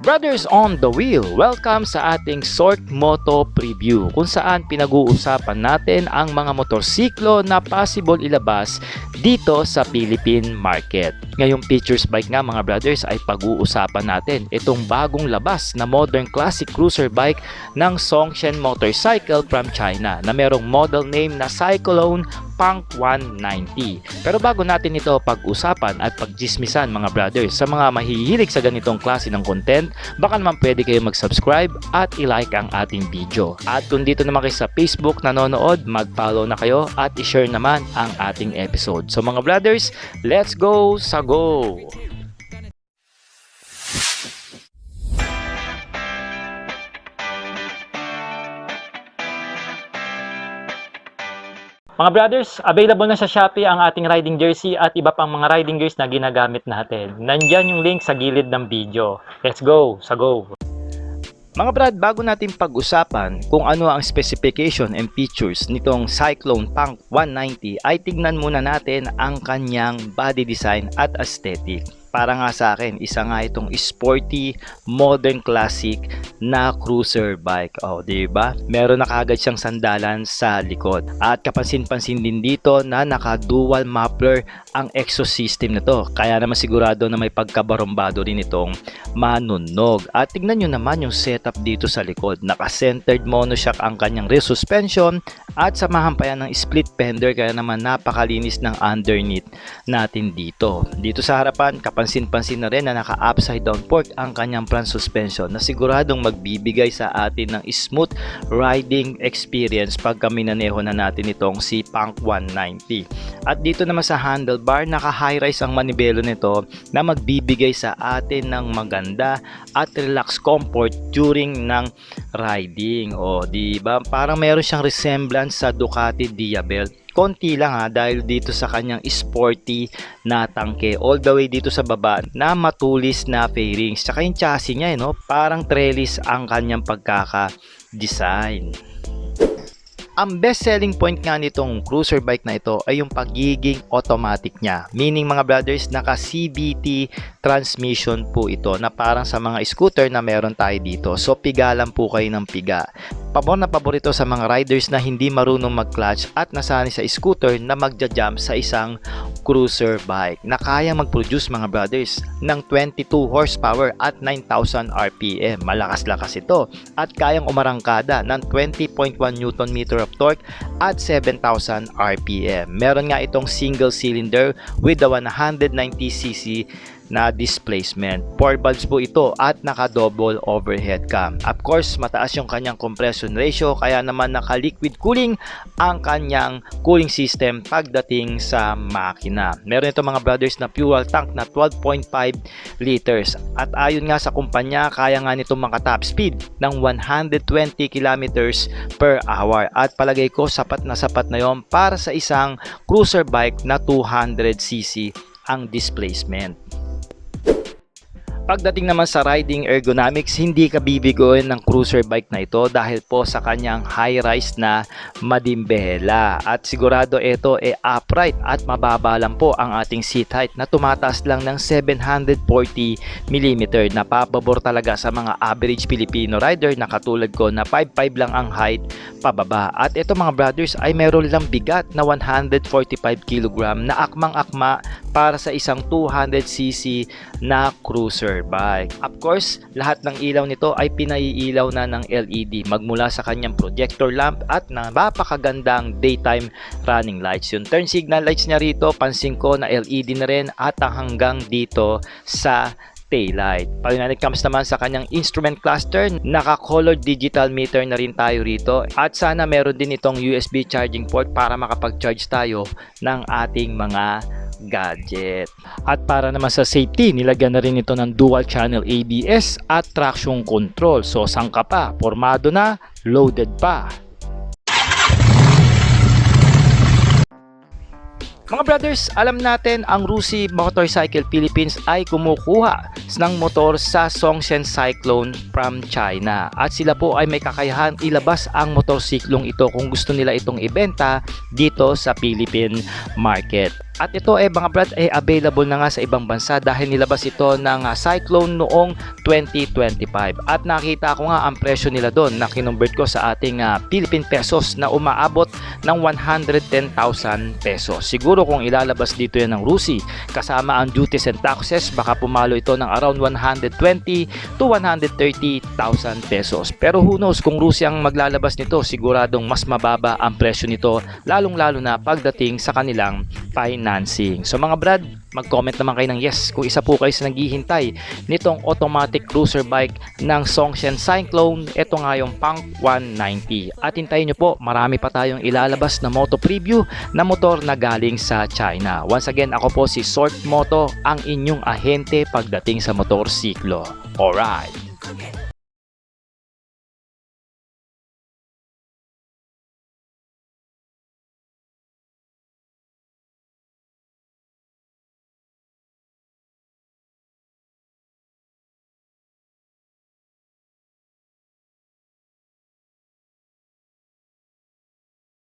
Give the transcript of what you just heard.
Brothers on the Wheel, welcome sa ating Short Moto Preview kung saan pinag-uusapan natin ang mga motorsiklo na possible ilabas dito sa Philippine market. Ngayong features bike nga mga brothers ay pag-uusapan natin itong bagong labas na modern classic cruiser bike ng Songshen Motorcycle from China na merong model name na Cyclone Punk 190. Pero bago natin ito pag-usapan at pag-gismisan mga brothers, sa mga mahihilig sa ganitong klase ng content, baka naman pwede kayo mag-subscribe at i-like ang ating video. At kung dito naman kayo sa Facebook nanonood, mag-follow na kayo at i-share naman ang ating episode. So mga brothers, let's go sa go! Mga brothers, available na sa Shopee ang ating riding jersey at iba pang mga riding gears na ginagamit natin. Nandyan yung link sa gilid ng video. Let's go! Sa go! Mga brad, bago natin pag-usapan kung ano ang specification and features nitong Cyclone Punk 190 ay tignan muna natin ang kanyang body design at aesthetic. Para nga sa akin, isa nga itong sporty, modern classic na cruiser bike. O, diba? Meron na kaagad siyang sandalan sa likod. At kapansin-pansin din dito na naka-dual muffler ang exhaust system nito. Kaya naman sigurado na may pagkabarumbado rin itong manunog. At tignan nyo naman yung setup dito sa likod. Naka-centered monoshock ang kanyang rear suspension at samahan pa yan ng split fender, kaya naman napakalinis ng underneath natin dito. Dito sa harapan, kapansin-pansin na rin na naka-upside down fork ang kanyang front suspension na siguradong magbibigay sa atin ng smooth riding experience pagka minaneho na natin itong si Punk 190. At dito naman sa handlebar, naka-high rise ang manibelo nito na magbibigay sa atin ng maganda at relaxed comfort during ng riding. O, diba? Parang meron siyang resemblance sa Ducati Diabelt. Konti lang dahil dito sa kanyang sporty na tangke all the way dito sa baba na matulis na fairings. Tsaka yung chassis niya, parang trellis ang kanyang pagkaka-design. Ang best selling point nga nitong cruiser bike na ito ay yung pagiging automatic niya. Meaning mga brothers, naka CVT transmission po ito na parang sa mga scooter na meron tayo dito. So piga lang po kayo ng piga. Pabor na pabor ito sa mga riders na hindi marunong mag-clutch at nasanay sa scooter na magja-jump sa isang cruiser bike na kaya mag-produce mga brothers ng 22 horsepower at 9,000 RPM. Malakas-lakas ito at kayang umarangkada ng 20.1 Nm of torque at 7,000 RPM. Meron nga itong single cylinder with the 190cc na displacement. 4 valves po ito at naka-double overhead cam. Of course, mataas yung kanyang compression ratio kaya naman naka-liquid cooling ang kanyang cooling system pagdating sa makina. Meron ito mga brothers na fuel tank na 12.5 liters at ayon nga sa kumpanya, kaya nga nito maka-top speed ng 120 kilometers per hour at palagay ko sapat na yon para sa isang cruiser bike na 200cc ang displacement. Pagdating naman sa riding ergonomics, hindi ka bibigoin ng cruiser bike na ito dahil po sa kanyang high-rise na madimbela. At sigurado ito upright at mababa lang po ang ating seat height na tumataas lang ng 740mm na papabor talaga sa mga average Filipino rider na katulad ko na 5'5 lang ang height pababa. At ito mga brothers ay meron lang bigat na 145kg na akmang-akma para sa isang 200cc na cruiser bike. Of course, lahat ng ilaw nito ay pinaiilaw na ng LED magmula sa kanyang projector lamp at napakagandang daytime running lights. Yung turn signal lights niya rito, pansin ko na LED na rin at hanggang dito sa taillight. Pag it comes naman sa kanyang instrument cluster, naka-color digital meter na rin tayo rito at sana meron din itong USB charging port para makapag-charge tayo ng ating mga gadget. At para naman sa safety, nilagyan na rin ito ng dual channel ABS at traction control. So saan ka pa? Formado na, loaded pa. Mga brothers, alam natin ang Rusi Motorcycle Philippines ay kumukuha ng motor sa Songshen Cyclone from China. At sila po ay may kakayahan ilabas ang motorsiklong ito kung gusto nila itong ibenta dito sa Philippine market. At ito mga brad ay available na nga sa ibang bansa dahil nilabas ito ng Cyclone noong 2025. At nakita ko nga ang presyo nila doon na kinumbert ko sa ating Philippine pesos na umaabot ng 110,000 pesos. Siguro kung ilalabas dito yan ng Rusi kasama ang duties and taxes, baka pumalo ito ng around 120 to 130,000 pesos. Pero who knows, kung Rusi ang maglalabas nito, siguradong mas mababa ang presyo nito, lalong-lalo na pagdating sa kanilang financing. So mga brad, mag-comment naman kayo ng yes kung isa po kayo sa naghihintay nitong automatic cruiser bike ng Songshen Cyclone. Ito nga yung Punk 190. At hintayin nyo po, marami pa tayong ilalabas na moto preview na motor na galing sa China. Once again, ako po si Sort Moto, ang inyong ahente pagdating sa motorsiklo. Alright!